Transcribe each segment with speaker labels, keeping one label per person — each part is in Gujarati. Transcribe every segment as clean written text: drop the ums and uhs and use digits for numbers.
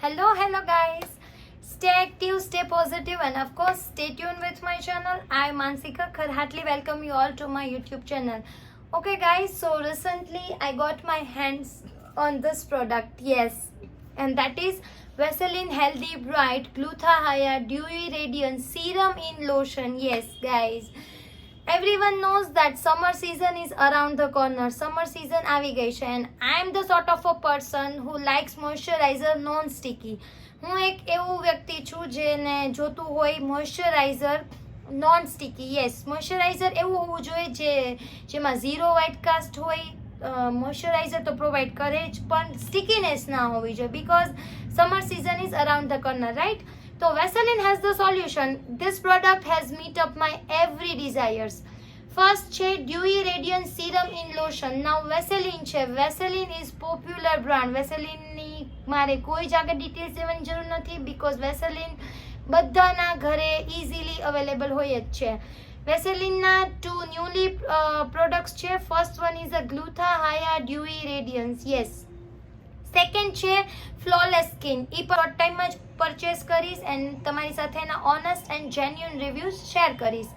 Speaker 1: Hello guys. Stay active, stay positive, and of course, stay tuned with my channel. I am Mansika. Heartily welcome you all to my YouTube channel. Okay guys, so recently I got my hands on this product, yes, and that is Vaseline Healthy Bright Glutathione Dewy Radiance Serum in Lotion. Yes guys, everyone knows that summer season is around the corner. Summer season આવી ગઈ છે and I am the sort of a person who likes moisturizer non sticky. હું એક એવું વ્યક્તિ છું જેને જોતું હોય moisturiser non sticky. Yes, moisturiser એવું હોવું જોઈએ જેમાં ઝીરો વ્હાઇટ કાસ્ટ હોય. મોઇશ્ચરાઇઝર તો પ્રોવાઈડ કરે જ, પણ સ્ટિકીનેસ ના હોવી જોઈએ because summer season is around the corner, right? So Vaseline has the solution. This product has meet up my every desires. First છે Dewy Radiance Serum in Lotion. Now Vaseline છે. Vaseline is popular brand. Vaseline ની મારે કોઈ જ આગળ ડિટેલ્સ દેવાની જરૂર નથી બીકોઝ Vaseline બધાના ઘરે ઇઝીલી અવેલેબલ હોય જ છે. Vaseline ના two newly products છે. First one is a Glutathione Dewy Radiance. Yes. Second છે ફ્લોલેસ સ્કિન. એ પણ શોર્ટ ટાઈમમાં જ પરચેસ કરીશ એન્ડ તમારી સાથે એના honest and genuine reviews share કરીશ.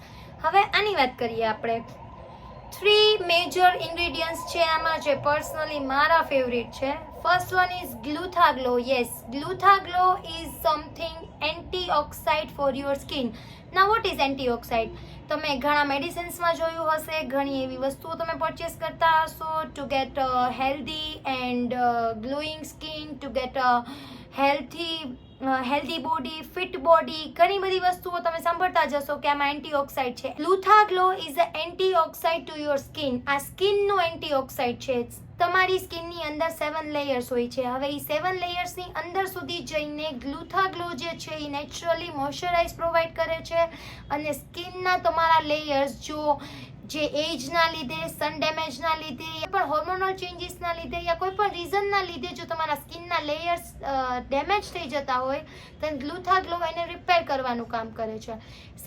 Speaker 1: હવે આની વાત કરીએ આપણે. 3 મેજર ઇન્ગ્રેડિયન્ટ્સ છે આમાં જે પર્સનલી મારા ફેવરિટ છે. First one is Glutaglow. Yes, Glutaglow is something antioxidant for your skin. ના વોટ ઇઝ એન્ટીઓક્સાઇડ? તમે ઘણા મેડિસિન્સમાં જોયું હશે, ઘણી એવી વસ્તુઓ તમે પરચેસ કરતા હશો two gate healthy and glowing skin, two gate healthy body, fit body. ઘણી બધી વસ્તુઓ તમે સાંભળતા જ હશો કે આમાં એન્ટીઓક્સાઇડ છે. Glutaglow is a antioxidant to your skin. આ સ્કિનનું એન્ટીઓક્સાઇડ છે. તમારી સ્કિનની અંદર 7 લેયર્સ હોય છે. હવે એ 7 લેયર્સની અંદર સુધી જઈને ગ્લુથાગ્લો જે છે એ નેચરલી મોઇશ્ચરાઇઝ પ્રોવાઈડ કરે છે અને સ્કિનના તમારા લેયર્સ જે એજના લીધે, સન ડેમેજના લીધે, પણ હોર્મોનલ ચેન્જીસના લીધે યા કોઈ પણ રીઝનના લીધે જો તમારા સ્કિનના લેયર્સ ડેમેજ થઈ જતા હોય તો ગ્લુથાગ્લો એને રિપેર કરવાનું કામ કરે છે.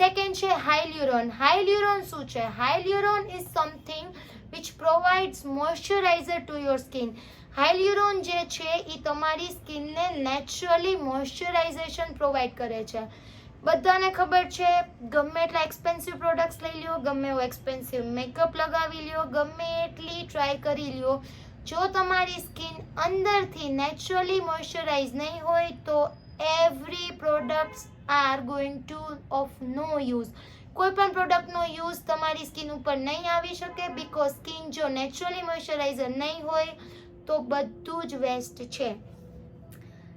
Speaker 1: સેકન્ડ છે હાયલ્યુરોન. હાયલ્યુરોન શું છે? Hyaluron is something which provides moisturizer to your skin. Hyaluron જે છે એ તમારી સ્કિનને નેચરલી મોઇશ્ચરાઇઝેશન પ્રોવાઈડ કરે છે. બધાને ખબર છે, ગમે એટલા એક્સપેન્સિવ પ્રોડક્ટ્સ લઈ લ્યો, ગમે એવો એક્સપેન્સિવ મેકઅપ લગાવી લ્યો, ગમે એટલી ટ્રાય કરી લ્યો, જો તમારી સ્કિન અંદરથી નેચરલી મોઇશ્ચરાઇઝ નહીં હોય તો every products are going to of no use. કોઈ પણ પ્રોડક્ટનો યુઝ તમારી સ્કિન ઉપર નહીં આવી શકે બીકોઝ સ્કિન જો નેચરલી મોઇશ્ચરાઇઝર નહીં હોય તો બધું જ વેસ્ટ છે.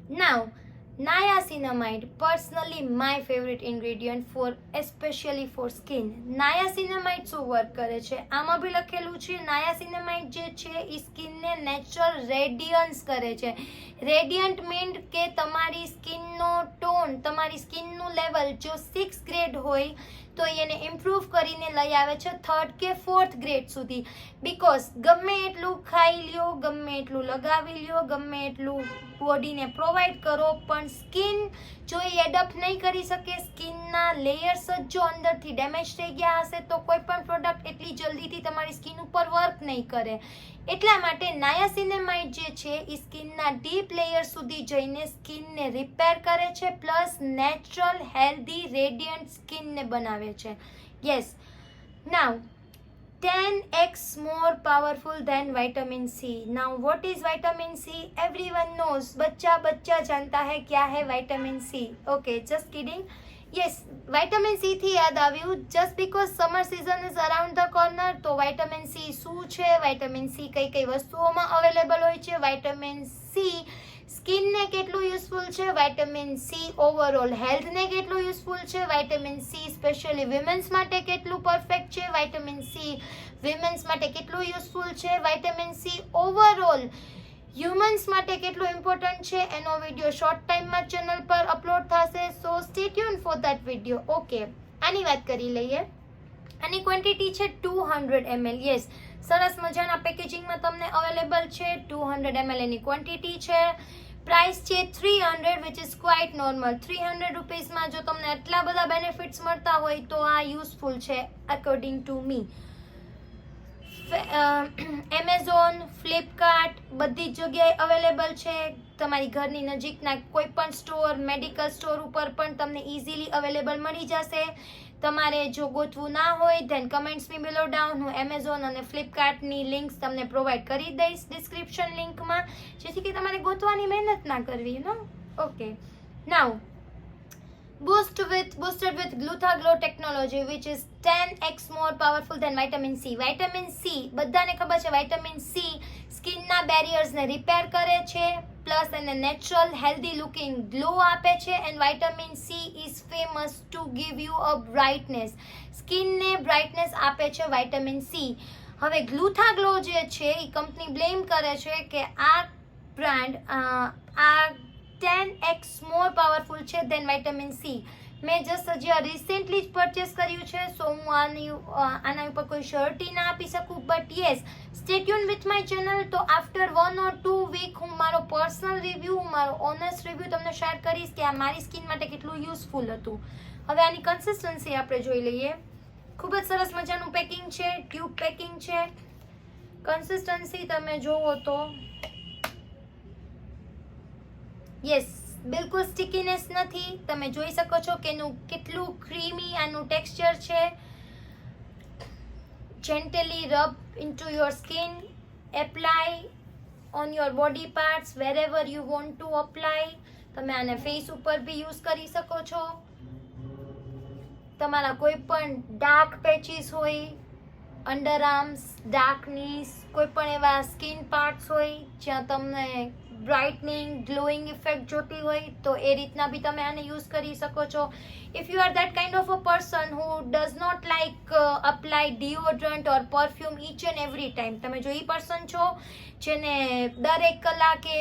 Speaker 1: નાઉ niacinamide, personally my favorite ingredient for especially for skin. niacinamide શું વર્ક કરે છે? આમાં બી લખેલું છે niacinamide જે છે એ સ્કિનને નેચરલ રેડિયન્સ કરે છે. રેડિયન્ટ મીન કે તમારી સ્કિનનો ટોન, તમારી સ્કિનનું લેવલ જો 6 ગ્રેડ હોય તો એને ઇમ્પ્રૂવ કરીને લઈ આવે છે 3rd કે 4th ગ્રેડ સુધી. બીકોઝ ગમે એટલું ખાઈ લ્યો, ગમે એટલું લગાવી લ્યો, ગમે એટલું બોડીને પ્રોવાઈડ કરો, પણ સ્કિન જો એ એડપ્ટ નહીં કરી શકે, સ્કિનના લેયર્સ જ જો અંદરથી ડેમેજ થઈ ગયા હશે તો કોઈ પણ પ્રોડક્ટ એટલી જલ્દીથી તમારી સ્કિન ઉપર વર્ક નહીં કરે. એટલા માટે નાયાસિનેમાઇડ જે છે એ સ્કિનના ડીપ લેયર સુધી જઈને સ્કિનને રિપેર કરે છે પ્લસ નેચરલ હેલ્ધી રેડિયન્ટ સ્કિનને બનાવે છે. Yes. Now 10x more powerful than vitamin C. Now what is vitamin C? Everyone knows. बच्चा जानता है क्या है vitamin C. Okay, just kidding. Yes, vitamin C થી યાદ આવ્યું, just because summer season is around the corner તો vitamin C શું છે, vitamin C કઈ વસ્તુઓમાં અવેલેબલ હોય છે, vitamin C સ્કિનને કેટલું યુઝફુલ છે, vitamin C ઓવરઓલ હેલ્થને કેટલું યુઝફુલ છે, vitamin C સ્પેશિયલી વિમેન્સ માટે કેટલું પરફેક્ટ છે, vitamin C વિમેન્સ માટે કેટલું યુઝફુલ છે, vitamin C ઓવરઓલ હ્યુમન્સ માટે કેટલું ઇમ્પોર્ટન્ટ છે, એનો વિડીયો શોર્ટ ટાઈમમાં ચેનલ પર અપલોડ થશે. સો stay tune for that video. Okay, આની વાત કરી લઈએ. આની ક્વોન્ટિટી છે 200 ml. યસ, સરસ મજાના પેકેજિંગમાં તમને અવેલેબલ છે. 200 ml એની ક્વોન્ટિટી છે. પ્રાઇસ છે 300 which is quite normal. 300 રૂપીસમાં જો તમને આટલા બધા બેનિફિટ્સ મળતા હોય તો આ યુઝફુલ છે according to me. Amazon, Flipkart બધી જ જગ્યાએ અવેલેબલ છે. તમારી ઘરની નજીકના કોઈ પણ સ્ટોર, મેડિકલ સ્ટોર ઉપર પણ તમને ઇઝીલી અવેલેબલ મળી જશે. તમારે જો ગોતવું ના હોય ધેન કમેન્ટ્સ મી બિલો ડાઉન. હું એમેઝોન અને ફ્લિપકાર્ટની લિંક્સ તમને પ્રોવાઈડ કરી દઈશ ડિસ્ક્રિપ્શન લિંકમાં, જેથી કે તમારે ગોતવાની મહેનત ના કરવી. Okay, now boosted with Gluthaglow technology which is 10x more powerful than vitamin C. Vitamin C બધાને ખબર છે, vitamin C સ્કિનના બેરિયર્સને રિપેર કરે છે, પ્લસ એને નેચરલ હેલ્ધી લુકિંગ ગ્લો આપે છે. And vitamin C is famous to give you a brightness. સ્કિનને બ્રાઇટનેસ આપે છે vitamin C. હવે ગ્લુથાગ્લો જે છે એ કંપની બ્લેમ કરે છે કે આ બ્રાન્ડ આ 10x મોર પાવરફુલ છે દેન વિટામિન C. મેં જસ્ટ હજી રિસેન્ટલી જ પરચેસ કર્યું છે, સો હું આના ઉપર કોઈ શ્યોરિટી ના આપી શકું. But yes, stay tune with my channel. તો આફ્ટર 1 or 2 વીક હું મારો પર્સનલ રિવ્યૂ, મારો ઓનેસ્ટ રિવ્યૂ તમને શેર કરીશ કે આ મારી સ્કિન માટે કેટલું યુઝફુલ હતું. હવે આની કન્સિસ્ટન્સી આપણે જોઈ લઈએ. ખૂબ જ સરસ મજાનું પેકિંગ છે, ટ્યુબ પેકિંગ છે. કન્સિસ્ટન્સી તમે જોવો તો યસ, બિલકુલ સ્ટિકીનેસ નથી. તમે જોઈ શકો છો કે એનું કેટલું ક્રીમી આનું ટેક્સચર છે. Gently rub into your skin, apply on your body parts વેરેવર you want to apply. તમે આને ફેસ ઉપર બી યુઝ કરી શકો છો. તમારા કોઈ પણ ડાર્ક પેચીસ હોય, અંડર આર્મ્સ, ડાર્ક નીસ, કોઈ પણ એવા સ્કિન પાર્ટ્સ હોય જ્યાં તમને બ્રાઇટનિંગ, ગ્લોઈંગ ઇફેક્ટ જોતી હોય તો એ રીતના બી તમે આને યુઝ કરી શકો છો. If you are that kind of a person who does not like apply deodorant or perfume each and every time, તમે જો એ પર્સન છો જેને દરેક કલાકે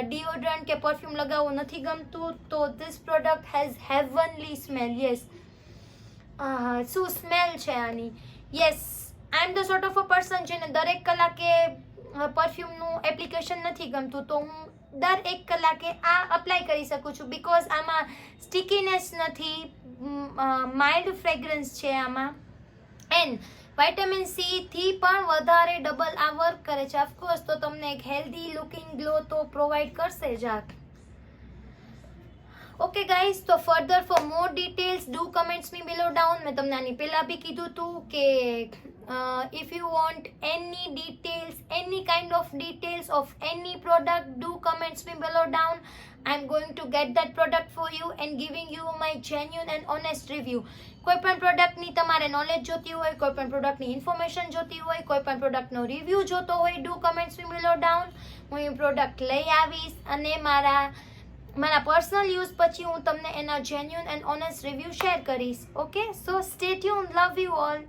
Speaker 1: ડિઓડરન્ટ કે પરફ્યુમ લગાવવું નથી ગમતું, તો this product has heavenly smell. Yes, શું સ્મેલ છે આની. Yes, I am the sort of a person જેને દરેક કલાકે પરફ્યુમનું એપ્લિકેશન નથી ગમતું, તો હું દર 1 કલાકે આ અપ્લાય કરી શકું છું. બિકોઝ આમાં સ્ટિકીનેસ નથી, માઇલ્ડ ફ્રેગ્રન્સ છે આમાં. એન્ડ વિટામિન સી થી પણ વધારે ડબલ આ વર્ક કરે છે. ઓફકોર્સ તો તમને એક હેલ્ધી લુકિંગ ગ્લો તો પ્રોવાઈડ કરશે જ આ. ઓકે ગાઈઝ, તો further for more details do comments me below down. મેં તમને આની પહેલાં બી કીધું હતું કે if you want any details, any kind of details of any product, do comments me below down. I'm going to get that product for you and giving you my genuine and honest review. કોઈ પણ પ્રોડક્ટની તમારે નોલેજ જોતી હોય, કોઈ પણ પ્રોડક્ટની ઇન્ફોર્મેશન જોતી હોય, કોઈ પણ પ્રોડક્ટનો રિવ્યૂ જોતો હોય, do comments me below down. હું એ પ્રોડક્ટ લઈ આવીશ અને મારા પર્સનલ યુઝ પછી હું તમને એના genuine and honest review share કરીશ. Okay, so stay tune. Love you all.